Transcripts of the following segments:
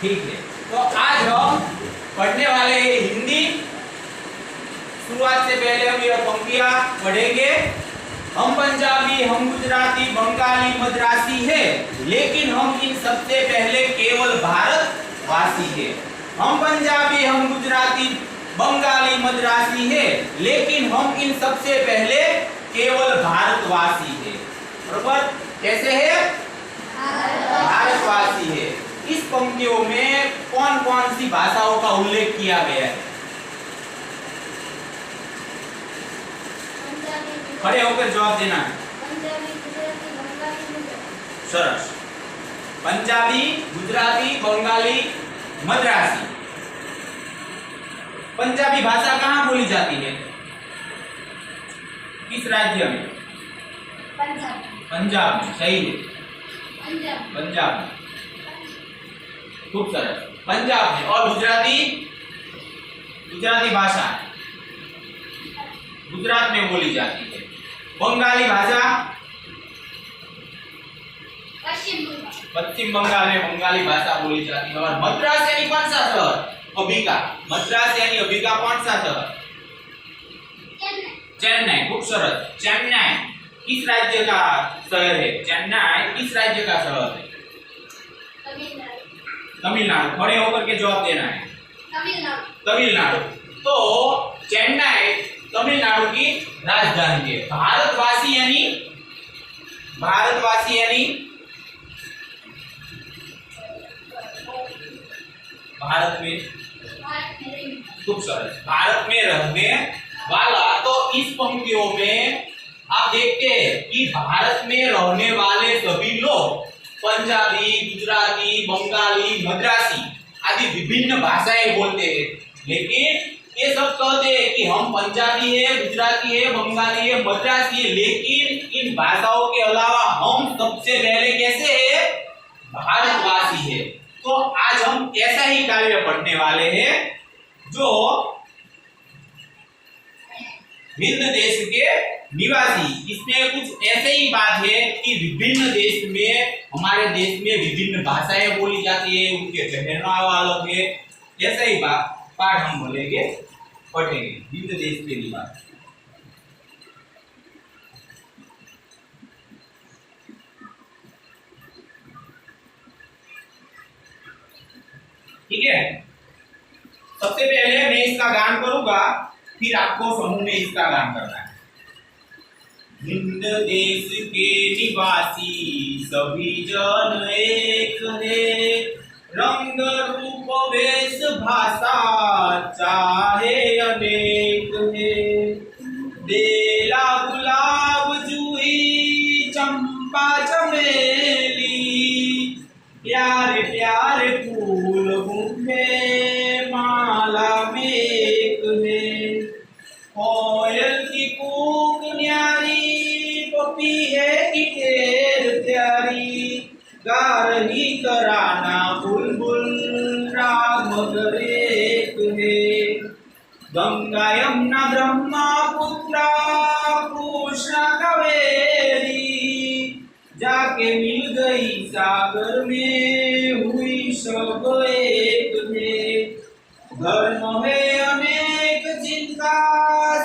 ठीक है, तो आज हम पढ़ने वाले हैं हिंदी। शुरुआत से पहले हम यह पंक्तियां पढ़ेंगे। हम पंजाबी, हम गुजराती, बंगाली, मद्रासी है, लेकिन हम इन सबसे पहले केवल भारतवासी है। हम पंजाबी, हम गुजराती, बंगाली, मद्रासी है, लेकिन हम इन सबसे पहले केवल भारतवासी है। बराबर? कैसे है? भारतवासी है। इस पंक्तियों में कौन कौन सी भाषाओं का उल्लेख किया गया है? खड़े होकर जवाब देना है। सरस। पंजाबी, गुजराती, बंगाली, मद्रासी। पंजाबी भाषा कहाँ बोली जाती है? किस राज्य में? पंजाब में। सही है, पंजाब में। खूब सरस, पंजाब में। और गुजराती? गुजराती भाषा गुजरात में बोली जाती है। बंगाली भाषा पश्चिम बंगाल में बंगाली भाषा बोली जाती है। और मद्रास यानी कौन सा शहर? अबिका। मद्रास यानी अबिका कौन सा शहर? चेन्नई। खूब सरस। चेन्नई किस राज्य का शहर है? चेन्नई किस राज्य का शहर है? तमिलनाडु। खड़े होकर के जवाब देना है। तमिलनाडु। तो चेन्नई तमिलनाडु की राजधानी है। भारतवासी यानी भारत में। खूब सरस। भारत में रहने वाला। तो इस पंक्तियों में आप देखते हैं कि भारत में रहने वाले सभी लोग पंजाबी, गुजराती, बंगाली, मद्रासी आदि विभिन्न भाषाएं बोलते हैं, लेकिन ये सब कहते हैं कि हम पंजाबी है, गुजराती है, बंगाली है, मद्रासी है, लेकिन इन भाषाओं के अलावा हम सबसे पहले कैसे है? भारतवासी है। तो आज हम ऐसा ही कार्य पढ़ने वाले हैं जो भिन्न देश के निवासी। इसमें कुछ ऐसे ही बात है कि विभिन्न देश में, हमारे देश में विभिन्न भाषाएं बोली जाती है, उनके पहनावा अलग है। ऐसा ही पाठ हम बोलेंगे, पढ़ेंगे। भिन्न देश के निवासी। ठीक है, सबसे पहले मैं इसका गान करूंगा, फिर आपको समूह में इसका गान करना है। भिन्न देश के निवासी सभी जन एक है, रंग रूप वेश भाषा चाहे अनेक है। बेला गुलाब जूही चंपा चमेली, प्यारे प्यारे फूल गुंथे माला में एक है। कोयल की कूक न्यारी, पपी है कि ढेर प्यारी, गा रही तराना बुलबुल राग मगर एक है। गंगा यमुना ब्रह्मपुत्रा कृष्णा कावेरी, जाके मिल गई सागर में हुई सब एक है। धर्म है अनेक जिनका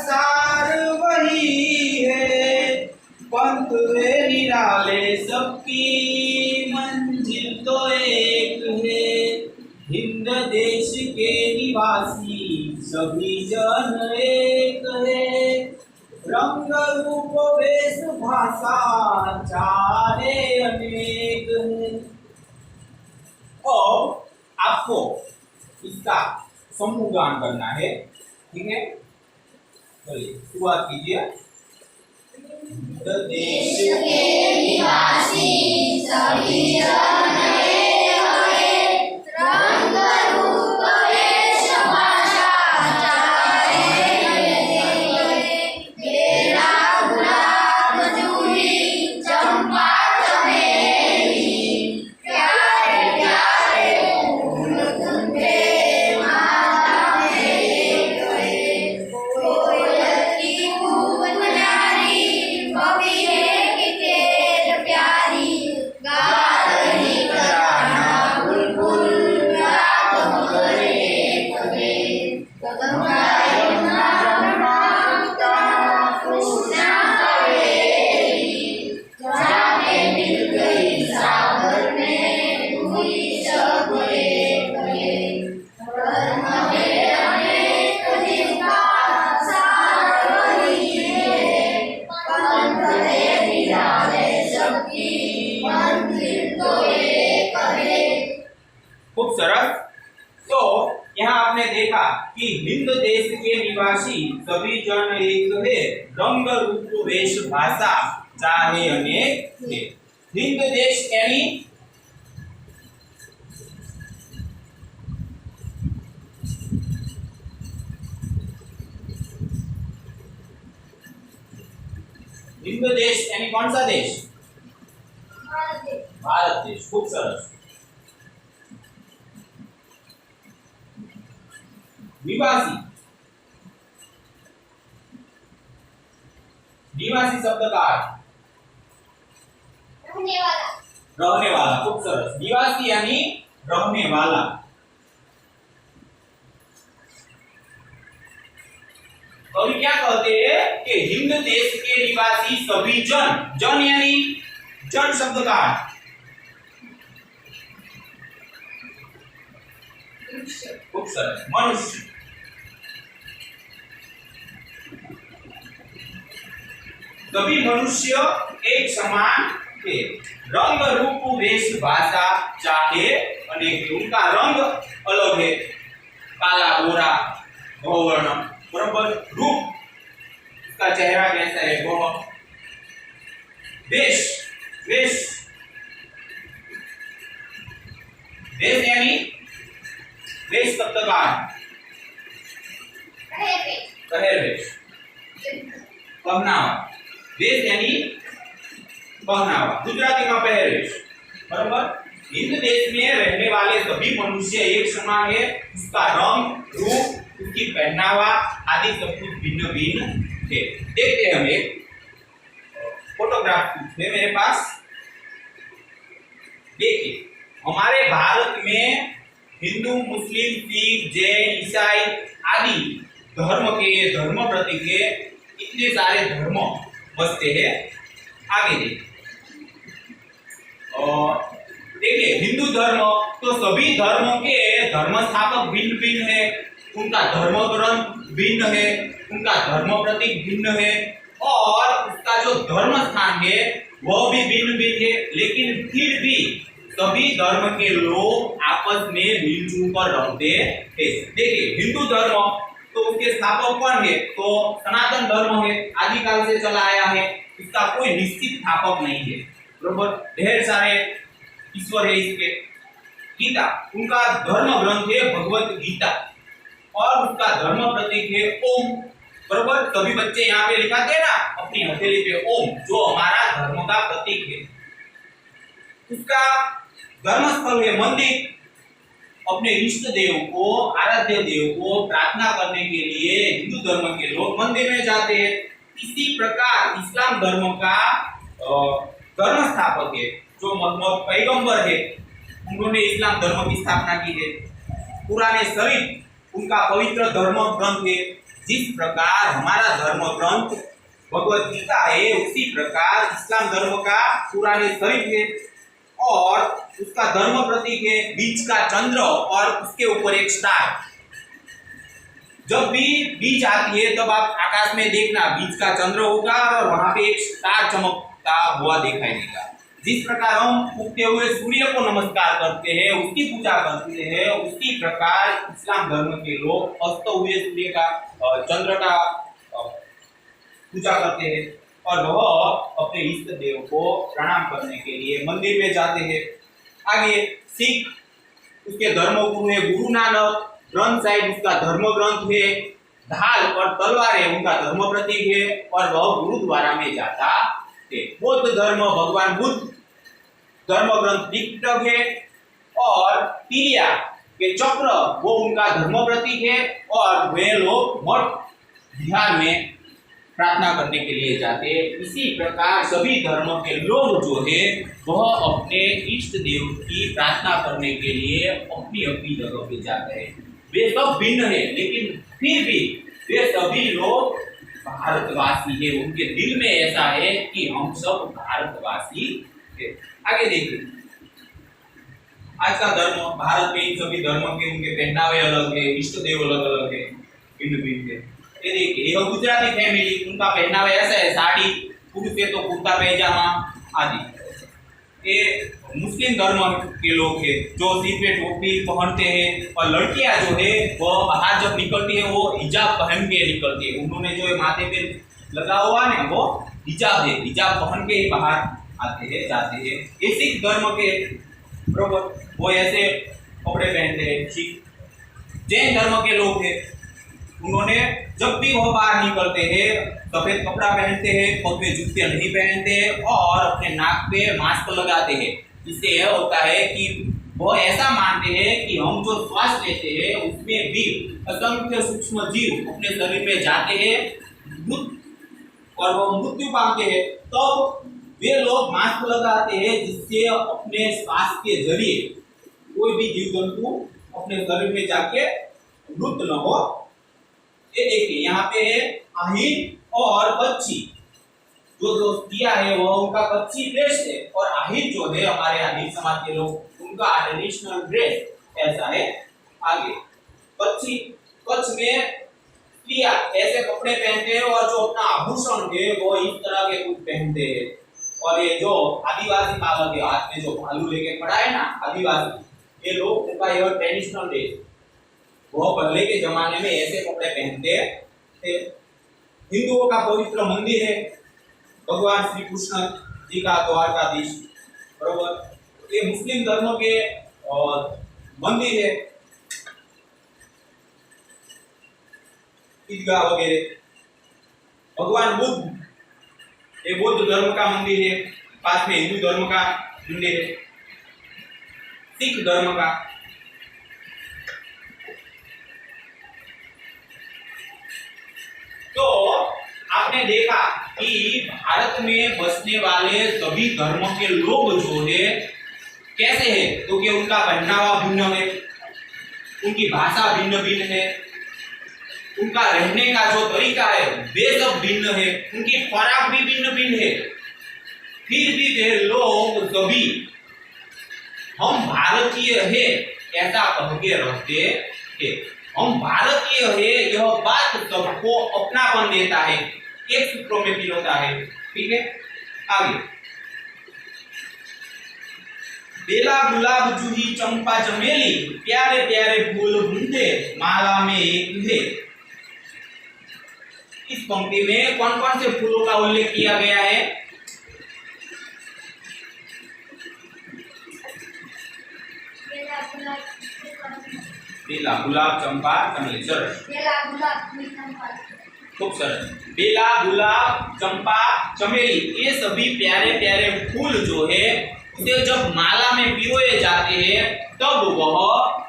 सार वही है, पंथ है निराले सबकी मंजिल तो एक है। हिंद देश के निवासी सभी जन एक है, रंग रूप वेश भाषा चारे अनेक है। और आपको इसका समूह गान करना है। ठीक है, चलिए शुरुआत कीजिए। देश के निवासी सभी जन एक है, रंग रूप वेश भाषा चाहे अनेक है। बेला गुलाब जूही चंपा चमेली, प्यारे प्यारे फूल गुंथे माला में एक है। कोयल की कूक न्यारी, पपी है कि ढेर प्यारी, गा रही खूब सरस। तो यहाँ आपने देखा कि हिंद देश के निवासी सभी जन एक है, रंग रूप वेश भाषा चाहे अनेक है। हिंद देश यानी हिंद देश यानी कौन सा देश? भारत देश। खूब सरस। निवासी, निवासी शब्द का रहने वाला। खूब सरस। निवासी यानी रहने वाला। कवि क्या कहते हैं कि हिंद देश के निवासी सभी जन, जन यानी जन शब्द का खूब सरस, मनुष्य। सभी मनुष्य एक समान है, रंग रूप वेश भाषा चाहे अनेक। उनका रंग अलग है, काला गोरा गौवर्ण, बराबर। रूप उसका चेहरा कैसा है, वो। वेश, वेश, वेश यानी वेश शब्द का पहरवेश, पहनावा। वेश यानी पहनावा, गुजराती में पहरवेश, बराबर। हिंद देश में रहने वाले सभी मनुष्य एक समान है, उसका रंग रूप उसकी पहनावा आदि सब कुछ भिन्न भिन्न है। देखते हैं हम एक फोटोग्राफ है मेरे पास। देखिए हमारे भारत में हिंदू, मुस्लिम, सिख, जैन, ईसाई आदि धर्म के धर्म प्रतीक है, इतने सारे धर्म बसते हैं। आगे देखिए, और देखिए हिंदू धर्म तो सभी धर्मों के धर्म स्थापक भिन्न भिन्न है, उनका धर्म ग्रंथ भिन्न है, उनका धर्म प्रतीक भिन्न है, और उसका जो धर्म स्थान है वह भी भिन्न भिन्न है। लेकिन फिर भी सभी धर्म के लोग आपस में मिलजुल कर रहते हैं। देखिए हिंदू धर्म तो उसके स्थापक कौन है, तो सनातन धर्म है, आदिकाल से चला आया है, इसका कोई निश्चित स्थापक नहीं है, बरोबर। ढेर सारे ईश्वर है इसके। गीता उनका धर्म ग्रंथ है भगवत गीता, और उसका धर्म प्रतीक है ओम, बरोबर। सभी बच्चे यहाँ पे लिखाते हैं ना अपनी हथेली पे ओम, जो हमारा धर्म का प्रतीक है। उसका धर्म स्थल है मंदिर, अपने इष्ट देव को, आराध्य देव को प्रार्थना करने के लिए हिंदू धर्म के लोग मंदिर में जाते हैं। इसी प्रकार इस्लाम धर्म का धर्म स्थापक है जो मोहम्मद पैगंबर है, उन्होंने इस्लाम धर्म की स्थापना की है। कुरान शरीफ उनका पवित्र धर्म ग्रंथ है। जिस प्रकार हमारा धर्म ग्रंथ भगवत गीता है, उसी प्रकार इस्लाम धर्म का कुरान शरीफ है, और उसका धर्म प्रतीक है बीच का चंद्र और उसके ऊपर एक स्टार। जब भी बीच आती है तब आप आकाश में देखना, बीच का चंद्र होगा और वहां पे एक स्टार चमकता हुआ दिखाई देगा। जिस प्रकार हम उगते हुए सूर्य को नमस्कार करते हैं, उसकी पूजा करते हैं, उसी प्रकार इस्लाम धर्म के लोग अस्त हुए सूर्य का, चंद्र का पूजा करते हैं, और वह अपने इष्ट देव को प्रणाम करने के लिए मंदिर में जाते हैं। आगे सिख, उसके धर्म गुरु है गुरु नानक, ग्रंथ साहिब उसका धर्म ग्रंथ है, ढाल और तलवार है उनका धर्म प्रतीक है, और वह गुरुद्वारा में जाता है। बौद्ध धर्म भगवान बुद्ध धर्म ग्रंथ त्रिपिटक है, और पीलिया के चक्र वो उनका धर्म प्रतीक है, और वे लोग मठ बिहार में प्रार्थना करने के लिए जाते हैं। इसी प्रकार सभी धर्मों के लोग जो है वह अपने इष्ट देव की प्रार्थना करने के लिए अपनी अपनी जगह पे जाते हैं। वे सब भिन्न है, लेकिन फिर भी वे सभी लोग भारतवासी है। उनके दिल में ऐसा है कि हम सब भारतवासी है। आगे देखिए, आज का धर्म भारत में इन सभी धर्मों के उनके पहनावे अलग है, इष्ट देव अलग अलग है, भिन्न भिन्न है। ये देखिए, ये गुजराती फैमिली, उनका पहनावा ऐसा है, साड़ी, पुरुष है तो कुर्ता पैजामा आदि। ये मुस्लिम मुस्लिम धर्म के लोग हैं जो सिर पे टोपी पहनते हैं, और लड़कियां जो है वो बाहर जब निकलती है वो हिजाब पहन के निकलती है। उन्होंने जो माथे पे लगा हुआ है वो हिजाब है, हिजाब पहन के ही बाहर आते हैं जाते हैं। ये सिख धर्म के बरोबर वो ऐसे कपड़े पहनते हैं। सिख जैन धर्म के लोग हैं, उन्होंने जब भी वो बाहर निकलते हैं सफेद कपड़ा पहनते हैं, पग में जूते नहीं पहनते हैं और अपने नाक पे मास्क लगाते हैं। इससे यह होता है कि वो ऐसा मानते हैं कि हम जो श्वास लेते हैं उसमें भी असंख्य सूक्ष्म जीव अपने शरीर में जाते हैं और वो मृत्यु पाते हैं। तो वे लोग मास्क लगाते हैं जिससे अपने श्वास के जरिए कोई भी जीव जंतु अपने शरीर में जाके मृत न हो। ये देखिए यहाँ पे है अहिर और पक्षी, जो किया है वो उनका पक्षी ड्रेस है, और अहिर जो है हमारे अहिर समाज के लोग उनका ट्रेडिशनल ड्रेस ऐसा है। आगे पक्षी, कच्छ में स्त्रियां ऐसे कपड़े पहनते हैं और जो अपना आभूषण है वो इस तरह के कुछ पहनते हैं। और ये जो आदिवासी बालक है हाथ में जो भालू लेके खड़ा है ना आदिवासी, ये लोग उनका यह ट्रेडिशनल ड्रेस, वो पहले के जमाने में ऐसे कपड़े पहनते थे। हिंदुओं का पवित्र मंदिर है भगवान श्री कृष्ण जी का द्वारकाधीश, बरोबर। ये मुस्लिम धर्म के मंदिर है, ईदगाह वगैरह। भगवान बुद्ध, ये बौद्ध धर्म का मंदिर है, पास में हिंदू धर्म का मंदिर है, सिख धर्म का। तो आपने देखा कि भारत में बसने वाले सभी धर्म के लोग जो है कैसे है, क्योंकि उनका पहनावा भिन्न है, उनकी भाषा भिन्न भिन्न है, उनका रहने का जो तरीका है वे सब भिन्न है, उनकी खुराक भी भिन्न भिन्न है। फिर भी वे लोग सभी हम भारतीय है ऐसा कह के रहते हैं। हम भारतीय है यह बात सबको अपनापन देता है, एक सूत्रों में पिरोता है। ठीक है, आगे बेला गुलाब जूही चंपा चमेली प्यारे प्यारे फूल बूंदे माला में एक है। इस पंक्ति में कौन कौन से फूलों का उल्लेख किया गया है? बेला गुलाब चंपा चमेली, सरस, खूब सरस। बेला गुलाब चंपा चमेली ये सभी प्यारे प्यारे फूल जो है उसे जब माला में पिरोए जाते हैं तब वह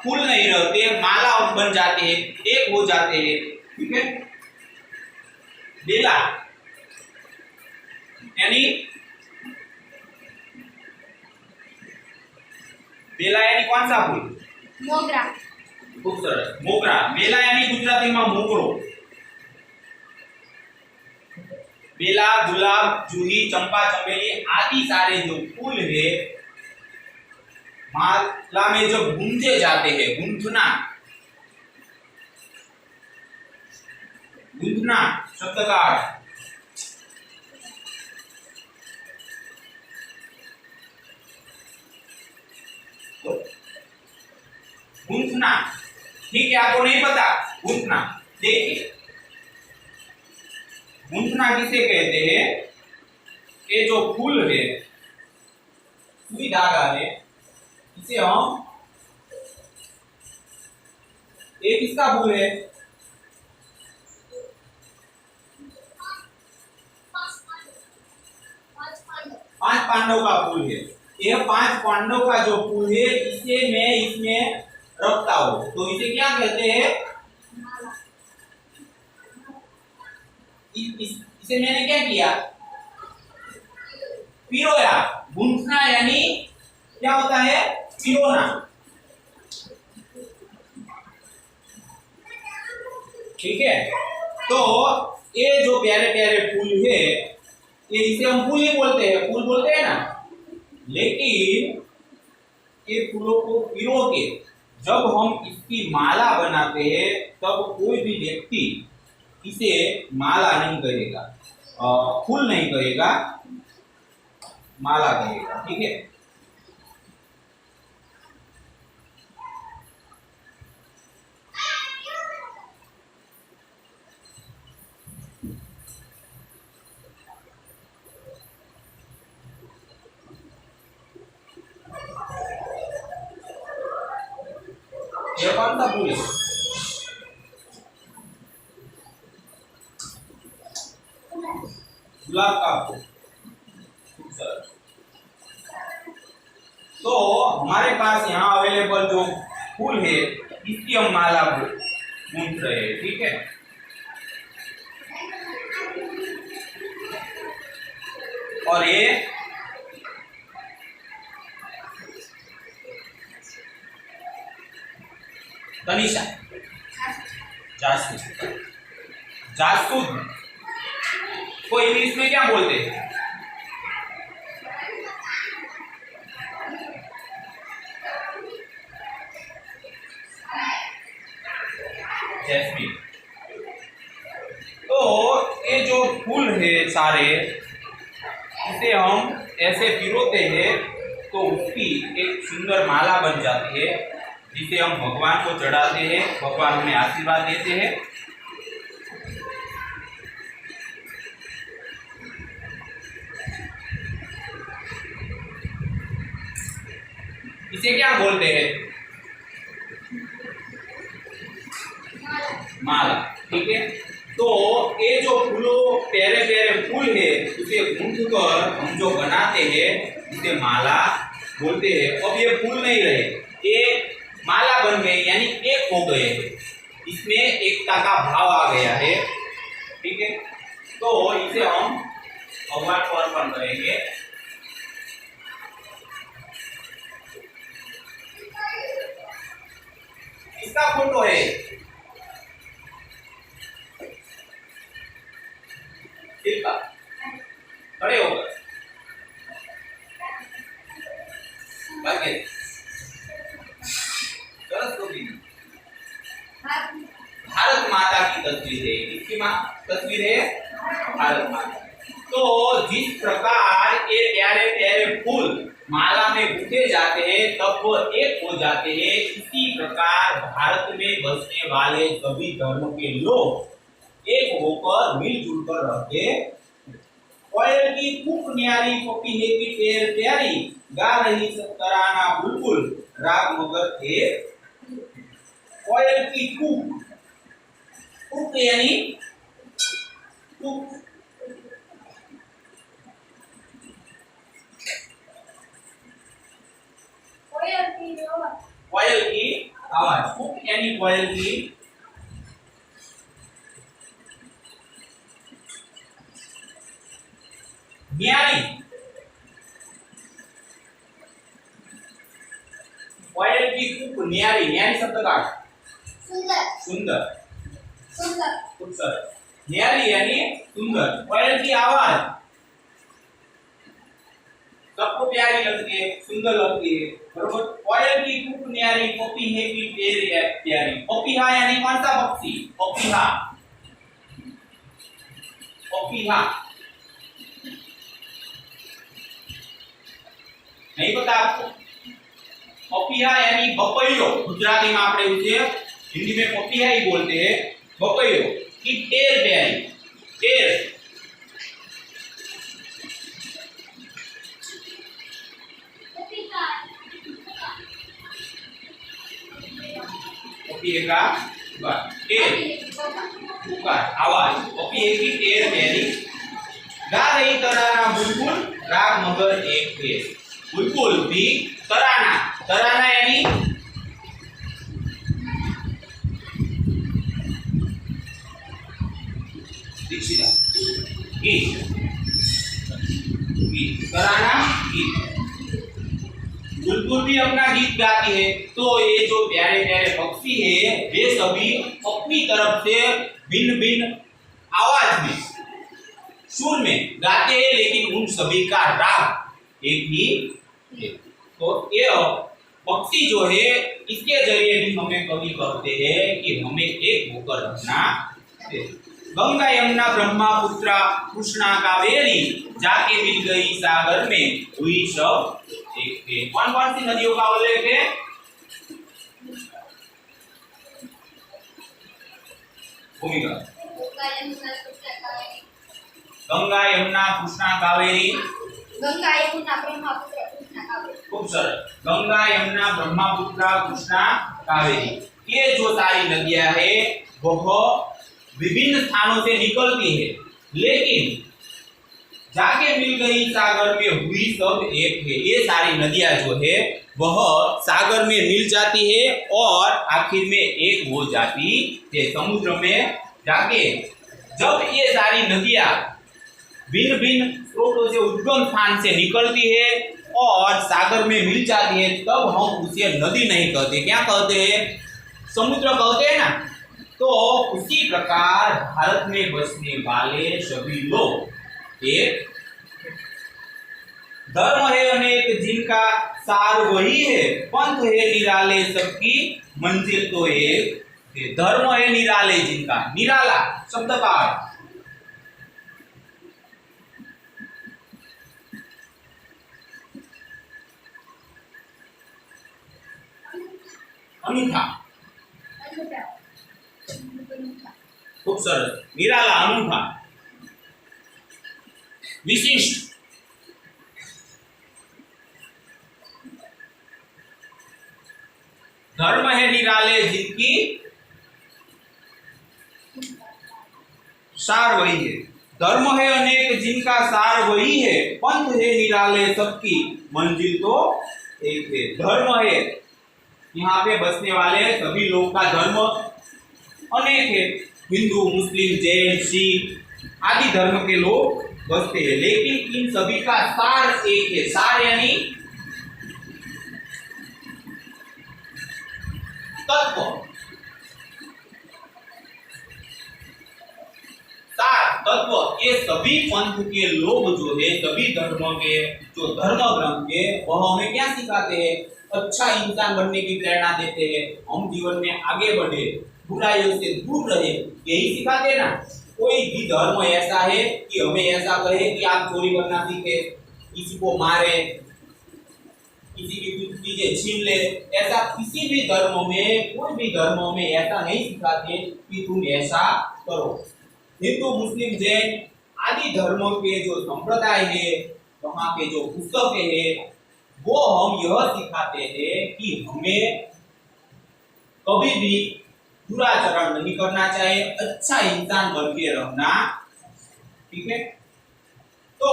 फूल नहीं रहते, माला बन जाते हैं, एक हो जाते हैं। ठीक है, बेला यानी बेला यानी कौन सा फूल? मोगरा। खूब सरस, मोगरा। बेला यानी गुजराती में मोगरो। बेला गुलाब जूही चंपा चमेली आदि सारे जो फूल है माला में जब गूंजे जाते हैं, गूंजना, गूंजना शब्द का अर्थ गूंथना। ठीक है, आपको नहीं पता गूंथना? देखिए गूंथना किसे कहते हैं? ये जो फूल है सुई धागा है, इसे हम, ये किसका फूल है? पांच पांडव का फूल है। यह पांच पांडव का जो फूल है इसे मैं इसमें रखता हूं तो इसे क्या कहते हैं? इसे मैंने क्या किया? पिरोया। गूंथना यानी क्या होता है? पिरोना। ठीक है, तो ये जो प्यारे प्यारे फूल है ये इसे हम फूल ही बोलते हैं, फूल बोलते हैं ना, लेकिन ये फूलों को पिरो के जब हम इसकी माला बनाते हैं तब कोई भी व्यक्ति इसे माला नहीं करेगा, फूल नहीं करेगा, माला करेगा। ठीक है, ये कौन सा फूल है? गुलाब का फूल। खूबसूरत। तो हमारे पास यहाँ अवेलेबल जो फूल है इसकी हम माला गूंथ रहे हैं, ठीक है। और ये तनिषा जासूद। जासूद को इंग्लिश में क्या बोलते हैं? जैस्मिन। तो ये जो फूल है सारे, इसे हम ऐसे पिरोते हैं तो उसकी एक सुंदर माला बन जाती है, जिसे हम भगवान को चढ़ाते हैं। भगवान हमें आशीर्वाद देते हैं। इसे क्या बोलते हैं? माला, ठीक है। तो ये जो फूलों प्यारे प्यारे फूल है उसे गूंथ कर हम जो बनाते हैं उसे माला बोलते हैं। अब ये फूल नहीं रहे, ये माला बन गए, यानी एक हो गए हैं। इसमें एकता का भाव आ गया है, ठीक है। तो इसे हम भगवान को अर्पण करेंगे। इसका फोटो है, ठीक है। खड़े होकर बाकी भारत माता की तस्वीर है। किसकी माँ तस्वीर है? भारत माता। तो जिस प्रकार ये प्यारे प्यारे फूल माला में गूंथे जाते हैं तब वो एक हो जाते हैं, इसी प्रकार भारत में बसने वाले सभी धर्मों के लोग एक होकर मिलजुल कर रहते। कोयल की खूब न्यारी पपी है कि टेर प्यारी, गा रही तराना बुलबुल, राग मगर थे। कोयल की कूक, कूक यानी कूक, कोयल की आवाज। कूक यानी कोयल की न्यारी। कोयल की कूक न्यारी, न्यारी शब्द का सुंदर, सुंदर, सुंदर, खूबसूरत। न्यारी यानी सुंदर। कोयल की आवाज सबको प्यारी लगती है, सुंदर लगती है, बरोबर। कोयल की कूक न्यारी, पपी है कि टेर प्यारी। पपीहा यानी कौन सा पक्षी? पपीहा, पपीहा नहीं पता आपको? पपीहा यानी बपैयो, गुजराती में આપણે उसे हिंदी में पपीहा ही बोलते हैं। बपैयो की टेर प्यारी, टेर पपीहा का टेर पुकार आवाज। पपीहे की टेर प्यारी, गा रही तराना बुलबुल, राग मगर एक थे। बुलबुल भी तराना, तराना यानी दीक्षिता, गीत, गीत, तराना गीत। बुलबुल भी अपना गीत गाती है। तो ये जो प्यारे प्यारे पक्षी है वे सभी अपनी तरफ से भिन्न भिन्न आवाज में, सुर में गाते हैं, लेकिन उन सभी का राग एक ही है। तो ये पक्षी जो है इसके जरिए भी हमें कवि कहते हैं कि हमें एक होकर रहना है। गंगा यमुना ब्रह्मपुत्र कृष्णा कावेरी, जाके मिल गई सागर में, हुई सब एक थे। कौन कौन सी नदियों का उल्लेख है? भूमिका, गंगा यमुना कृष्णा कावेरी, गंगा यमुना ब्रह्मपुत्र कृष्णा कावेरी। खूब सरस। गंगा, यमुना, ब्रह्मपुत्र, कृष्णा, कावेरी, ये जो सारी नदियां है वह विभिन्न स्थानों से निकलती है, लेकिन जाके मिल गई सागर में हुई सब एक है। ये सारी नदियां जो है वह सागर में मिल जाती है और आखिर में एक हो जाती है। समुद्र में जाके जब ये सारी नदियां भिन्न भिन्न स्रोतों से उद्गम स्थान से निकलती है और सागर में मिल जाती है, तब हम उसे नदी नहीं कहते, क्या कहते हैं? समुद्र कहते हैं ना। तो उसी प्रकार भारत में बसने वाले सभी लोग एक धर्म है अनेक जिनका सार वही है, पंथ है निराले सबकी मंजिल तो एक है। धर्म है निराले जिनका, निराला शब्द का अर्थ अनूठा। खूब सरस। निराला, अनूठा, विशिष्ट। धर्म है निराले जिनकी सार वही है। धर्म है अनेक जिनका सार वही है, पंथ है निराले सबकी मंजिल तो एक है। धर्म है, यहाँ पे बसने वाले सभी लोग का धर्म अनेक है। हिंदू, मुस्लिम, जैन, सिख आदि धर्म के लोग बसते हैं, लेकिन इन सभी का सार एक है। सार यानी तत्व, सार तत्व। ये सभी पंथ के लोग जो है, सभी धर्मों के जो धर्म ग्रंथ के, वह हमें क्या सिखाते हैं? अच्छा इंसान बनने की प्रेरणा देते हैं। हम जीवन में आगे बढ़े, बुराइयों से दूर रहे, यही सिखाते हैं ना। कोई भी धर्म ऐसा है कि हमें ऐसा कहे कि आप चोरी करना सीखे, किसी को मारे, किसी की कुछ चीजें छीन ले, ऐसा किसी भी धर्म में, कोई भी धर्म में ऐसा नहीं सिखाते कि तुम ऐसा करो। हिंदू, मुस्लिम, जैन आदि धर्मों के जो संप्रदाय है, वहाँ के जो पुस्तकें हैं, वो हम यह सिखाते हैं कि हमें कभी भी दुराचरण नहीं करना चाहिए, अच्छा इंसान बन के रहना। ठीक है, तो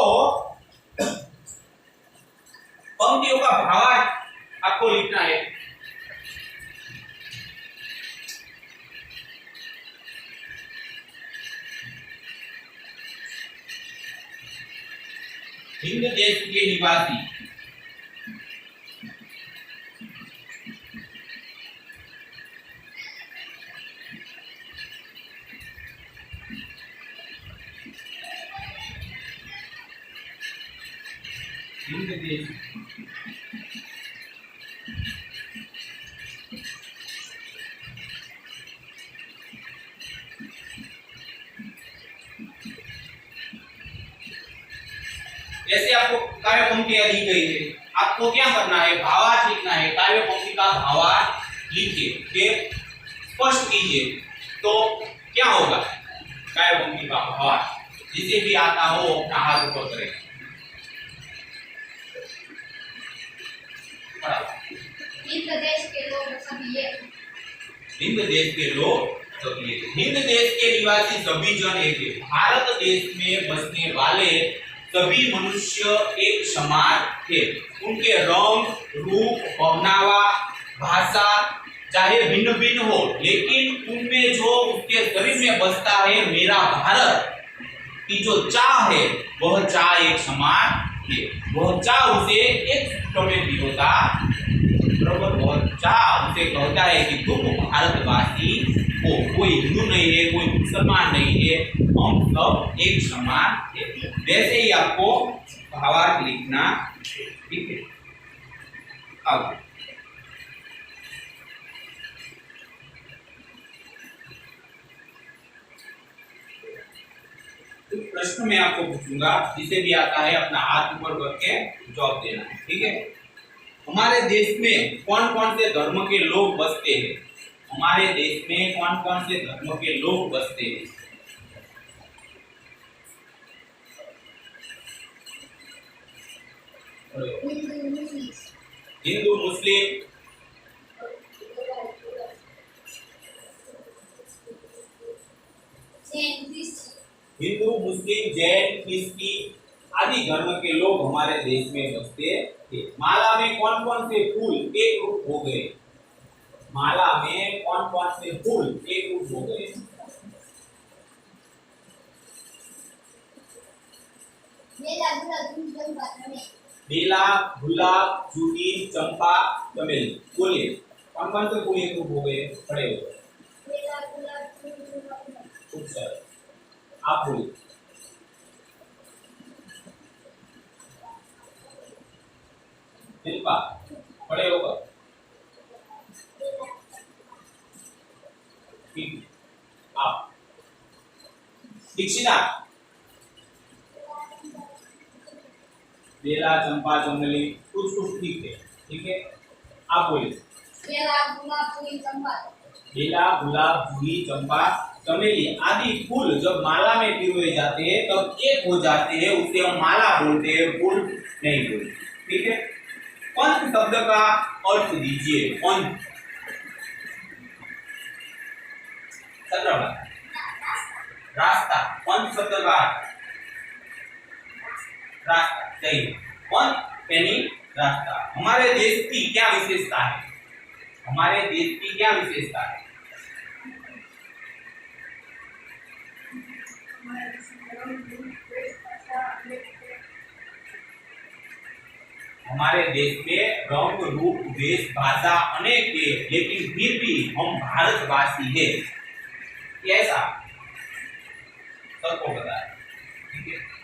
पंक्तियों का भावार्थ आपको लिखना है। हिंद देश के निवासी हिंद देश जैसे आपको काव्य पंक्तियां दी गई है, आपको क्या करना है? भावार्थ लिखना है। काव्य पंक्ति का भावार्थ लिखिए, फिर स्पष्ट कीजिए, तो क्या होगा? काव्य पंक्ति का भावार्थ जिसे भी आता हो अपना हाथ ऊपर करें। हिंद देश के लोग सभी एक। हिंद देश के लोग सभी एक। हिंद देश के निवासी सभी जन एक है। भारत देश में बसने वाले सभी मनुष्य एक समान थे। उनके रंग, रूप, पहनावा, भाषा चाहे भिन्न भिन्न हो, लेकिन उनमें जो उसके शरीर में बसता है, मेरा भारत की जो चाह है, वह चाह एक समान है। वह चाह उसे एक सूत्र में भिगोता, बराबर। वह चाह उसे कहता है कि तुम भारतवासी हो, कोई हिंदू नहीं है, कोई मुसलमान नहीं है, हम सब एक समान है। वैसे ही आपको भावार्थ लिखना, ठीक है। अब प्रश्न मैं आपको पूछूंगा, जिसे भी आता है अपना हाथ ऊपर करके जवाब देना है, ठीक है। हमारे देश में कौन कौन से धर्म के लोग बसते हैं? हमारे देश में कौन कौन से धर्म के लोग बसते हैं? खड़े हो। हिंदू मुस्लिम हिंदू मुस्लिम जैन क्रिश्चियन हिंदू मुस्लिम जैन ख्रिस्ती आदि धर्म के लोग हमारे देश में बसते थे। माला में कौन कौन से फूल एक रूप हो गए? माला में कौन कौन से फूल एक रूप हो गए? बेला, गुलाब, जूही, चंपा, चमेली। बोलिए कौन कौन से फूल एक रूप हो गए? खड़े हो। खूब सरस। आप बोलिए। शिल्पा खड़े होकर। ठीक है। आप दीक्षिता बेला, चंपा, चमेली कुछ कुछ ठीक है। ठीक है। आप बोलिए। बेला, गुलाब, जूही, चंपा, चमेली आदि फूल जब माला में पिरोए जाते हैं तब एक हो जाते हैं, उसे हम माला बोलते हैं, फूल नहीं बोलते। ठीक है। पंथ शब्द का अर्थ दीजिए। पंथ रास्ता। पंथ शब्द का रास्ता सही। पंथ यानी रास्ता। हमारे देश की क्या विशेषता है? हमारे देश की क्या विशेषता है? हमारे देश में रंग, रूप, वेश, भाषा अनेक है, लेकिन फिर भी हम भारतवासी हैं। कैसा? सबको पता है। ठीक है।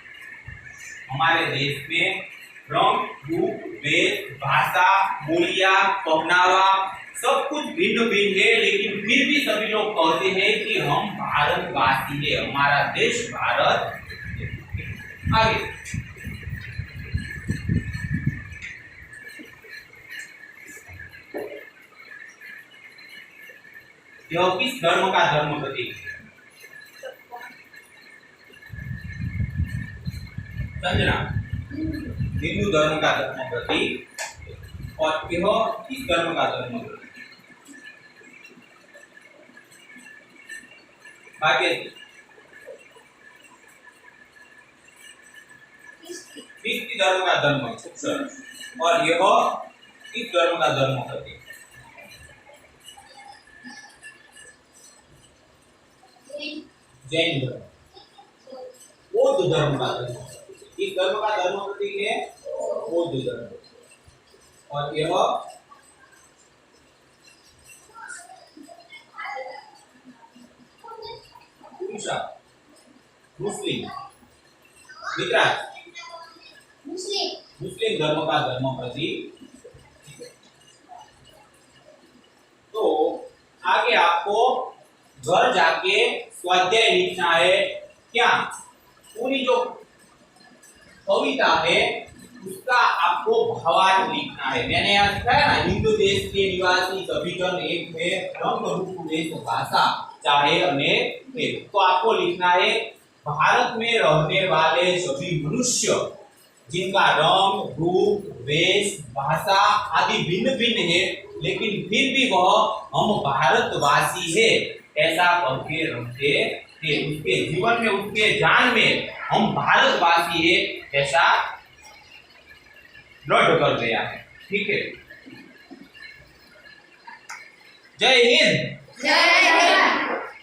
हमारे देश में रंग, रूप, वेश, भाषा, बोलियां, पहनावा सब कुछ भिन्न भिन्न है, लेकिन फिर भी सभी लोग कहते हैं कि हम भारतवासी हैं, हमारा देश भारत। आगे यह किस धर्म का धर्म प्रतीक है? संजना हिंदू धर्म का धर्म प्रतीक। और यह किस धर्म का धर्म प्रतीक? भाग्यश्री ख्रिस्ती धर्म का धर्म। और यह किस धर्म का धर्म प्रतीक? जैन धर्म। बौद्ध धर्म का धर्म। इस धर्म का धर्म प्रतीक है बौद्ध धर्म। और यह मुस्लिम मित्रा मुस्लिम धर्म का धर्म प्रतीक। तो आगे आपको घर जाके स्वाध्याय लिखना है। क्या? पूरी जो कविता है उसका आपको भावार्थ लिखना है। मैंने यहाँ दिखाया ना, हिंदू देश के निवासी सभी जन एक है, रंग, रूप, वेश, भाषा चाहे अनेक है। तो आपको लिखना है भारत में रहने वाले सभी मनुष्य जिनका रंग, रूप, वेश, भाषा आदि भिन्न भिन्न है, लेकिन फिर भी वह हम भारतवासी है ऐसा करके रखते थे। उसके जीवन में, उसके जान में हम भारतवासी है ऐसा दृढ़ कर गया है। ठीक है। जय हिंद। जय हिंद।